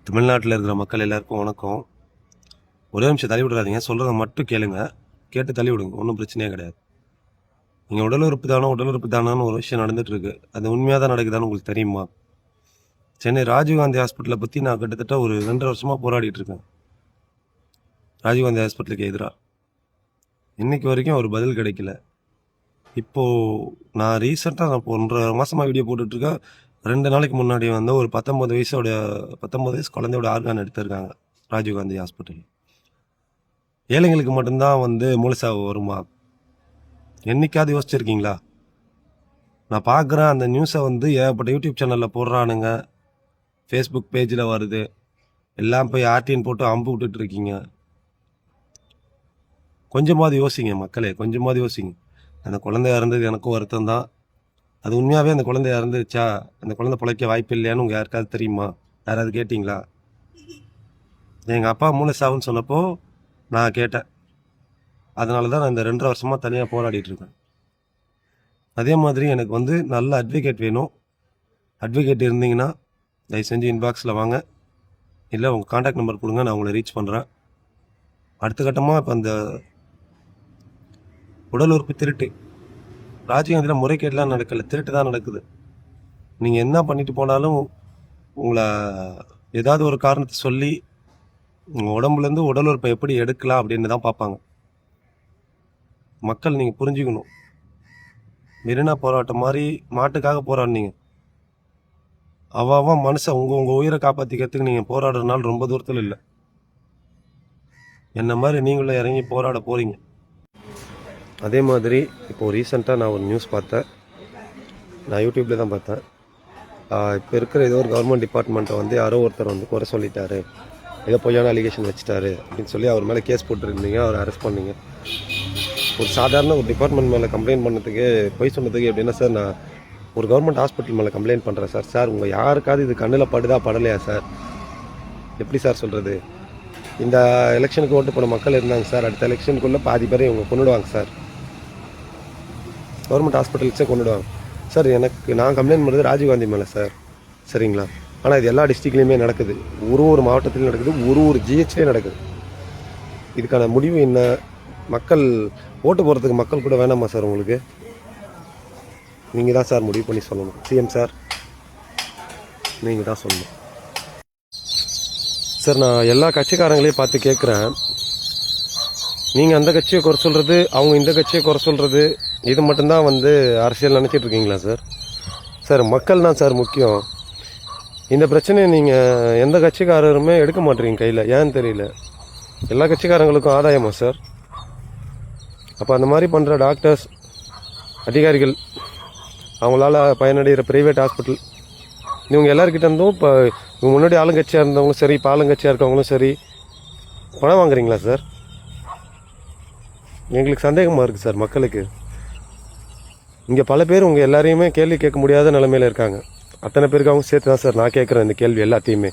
தமிழ்நாட்டில் இருக்கிற மக்கள் எல்லாருக்கும் வணக்கம். ஒரே நிமிஷம் தள்ளி விடாதீங்க, சொல்கிறத மட்டும் கேளுங்க. கேட்டு தள்ளி விடுங்க, ஒன்றும் பிரச்சனையே கிடையாது. நீங்கள் உடல் உறுப்பு தானான்னு ஒரு விஷயம் நடந்துகிட்ருக்கு. அது உண்மையாக தான் நடக்குதான்னு உங்களுக்கு தெரியுமா? சென்னை ராஜீவ்காந்தி ஹாஸ்பிட்டலை பற்றி நான் கிட்டத்தட்ட ஒரு 2.5 வருஷமாக போராடிட்டுருக்கேன். ராஜீவ்காந்தி ஹாஸ்பிட்டலுக்கு எதிராக இன்றைக்கி வரைக்கும் ஒரு பதில் கிடைக்கல. இப்போது நான் ரீசெண்டாக 1.5 மாதமாக வீடியோ போட்டுட்ருக்கேன். 2 நாளைக்கு முன்னாடி வந்து ஒரு 19 வயசு குழந்தையோட ஆர்கான் எடுத்திருக்காங்க ராஜீவ்காந்தி ஹாஸ்பிட்டல். ஏழைங்களுக்கு மட்டும்தான் வந்து மூளைசாவு வருமா? என்னைக்காவது யோசிச்சிருக்கீங்களா? நான் பார்க்குறேன் அந்த நியூஸை வந்து ஏகப்பட்ட யூடியூப் சேனலில் போடுறானுங்க, ஃபேஸ்புக் பேஜில் வருது, எல்லாம் போய் ஆர்டிஎன் போட்டு அம்பு விட்டுட்ருக்கீங்க. கொஞ்சமாவது யோசிங்க மக்களே, கொஞ்சமாவது யோசிங்க. அந்த குழந்தை இறந்தது எனக்கும் வருத்தம் தான். அது உண்மையாகவே அந்த குழந்தை இறந்துருச்சா, அந்த குழந்தை பிழைக்க வாய்ப்பு இல்லையான்னு உங்கள் யாருக்காவது தெரியுமா? யாராவது கேட்டிங்களா? எங்கள் அப்பா மூளை சாவுன்னு சொன்னப்போ நான் கேட்டேன். அதனால தான் நான் இந்த 2.5 வருஷமாக தனியாக போராடிட்டுருக்கேன். அதே மாதிரி எனக்கு வந்து நல்ல அட்வொகேட் வேணும். அட்வொகேட் இருந்தீங்கன்னா தயவு செஞ்சு இன்பாக்ஸில் வாங்க, இல்லை உங்கள் கான்டாக்ட் நம்பர் கொடுங்க, நான் உங்களை ரீச் பண்ணுறேன். அடுத்த கட்டமாக இப்போ அந்த உடல் உறுப்பு திருட்டு ராஜீவ்காந்தியில் முறைகேடெலாம் நடக்கலை, திருட்டு தான் நடக்குது. நீங்கள் என்ன பண்ணிட்டு போனாலும் உங்களை ஏதாவது ஒரு காரணத்தை சொல்லி உங்கள் உடம்புலேருந்து உடல் உறுப்பை எப்படி எடுக்கலாம் அப்படின்னு தான் பார்ப்பாங்க. மக்கள் நீங்கள் புரிஞ்சுக்கணும். மெரினா போராட்டம் மாதிரி மாட்டுக்காக போராடினீங்க. அவன் மனுஷன் உங்கள் உயிரை காப்பாற்றிக்கிறதுக்கு நீங்கள் போராடுறதுனால ரொம்ப தூரத்தில் இல்லை. என்ன மாதிரி நீங்களும் இறங்கி போராட போகிறீங்க. அதே மாதிரி இப்போது ரீசெண்டாக நான் ஒரு நியூஸ் பார்த்தேன். நான் யூடியூப்பில் தான் பார்த்தேன். இப்போ இருக்கிற ஏதோ ஒரு கவர்மெண்ட் டிபார்ட்மெண்ட்டை வந்து யாரோ ஒருத்தர் வந்து குறை சொல்லிட்டாரு, ஏதோ பொய்யான அலிகேஷன் வச்சுட்டாரு அப்படின்னு சொல்லி அவர் மேலே கேஸ் போட்டுருந்தீங்க, அவர் அரெஸ்ட் பண்ணீங்க. ஒரு சாதாரண ஒரு டிபார்ட்மெண்ட் மேலே கம்ப்ளைண்ட் பண்ணதுக்கு, பொய் சொன்னதுக்கு எப்படின்னா, சார் நான் ஒரு கவர்மெண்ட் ஹாஸ்பிட்டல் மேலே கம்ப்ளைண்ட் பண்ணுறேன் சார். சார் உங்கள் யாருக்காவது இது கண்ணில் படுதா படலையா சார்? எப்படி சார் சொல்கிறது? இந்த எலெக்ஷனுக்கு ஓட்டு போன மக்கள் இருந்தாங்க சார், அடுத்த எலெக்ஷனுக்குள்ளே பாதி பேரை இவங்க கொண்டுடுவாங்க சார், கவர்மெண்ட் ஹாஸ்பிட்டல்ஸே கொண்டுடுவாங்க சார். நான் கம்ப்ளைண்ட் பண்ணுறது ராஜீவ்காந்தி மேலே சார், சரிங்களா? ஆனால் இது எல்லா டிஸ்ட்ரிக்ட்லேயுமே நடக்குது, ஒரு மாவட்டத்துலையும் நடக்குது, ஒரு ஜிஹெச்லேயும் நடக்குது. இதுக்கான முடிவு என்ன? மக்கள் ஓட்டு போகிறதுக்கு மக்கள் கூட வேணாமா சார்? உங்களுக்கு நீங்கள் தான் சார் முடிவு பண்ணி சொல்லணும். சிஎம் சார் நீங்கள் தான் சொல்லணும் சார். நான் எல்லா கட்சிக்காரங்களையும் பார்த்து கேட்குறேன், நீங்கள் அந்த கட்சியை குறை சொல்கிறது, அவங்க இந்த கட்சியை குறை சொல்கிறது, இது மட்டும்தான் வந்து அரசியல் நினச்சிட்டு இருக்கீங்களா சார்? சார் மக்கள் தான் சார் முக்கியம். இந்த பிரச்சனையை நீங்கள் எந்த கட்சிக்காரருமே எடுக்க மாட்டேறீங்க கையில், ஏன்னு தெரியல. எல்லா கட்சிக்காரங்களுக்கும் ஆதாயமா சார்? அப்போ அந்த மாதிரி பண்ணுற டாக்டர்ஸ், அதிகாரிகள், அவங்களால பயனடைகிற ப்ரைவேட் ஹாஸ்பிட்டல், இவங்க எல்லாருக்கிட்ட இருந்தும் இப்போ இவங்க முன்னாடி ஆளுங்கட்சியாக இருந்தவங்களும் சரி, இப்போ ஆளுங்கட்சியாக இருக்கவங்களும் சரி, பணம் வாங்குறீங்களா சார்? எங்களுக்கு சந்தேகமாக இருக்குது சார். மக்களுக்கு இங்கே பல பேர் உங்கள் எல்லாரையுமே கேள்வி கேட்க முடியாத நிலைமையில் இருக்காங்க. அத்தனை பேருக்கு அவங்க சேர்த்து தான் சார் நான் கேட்குறேன் இந்த கேள்வி எல்லாத்தையுமே.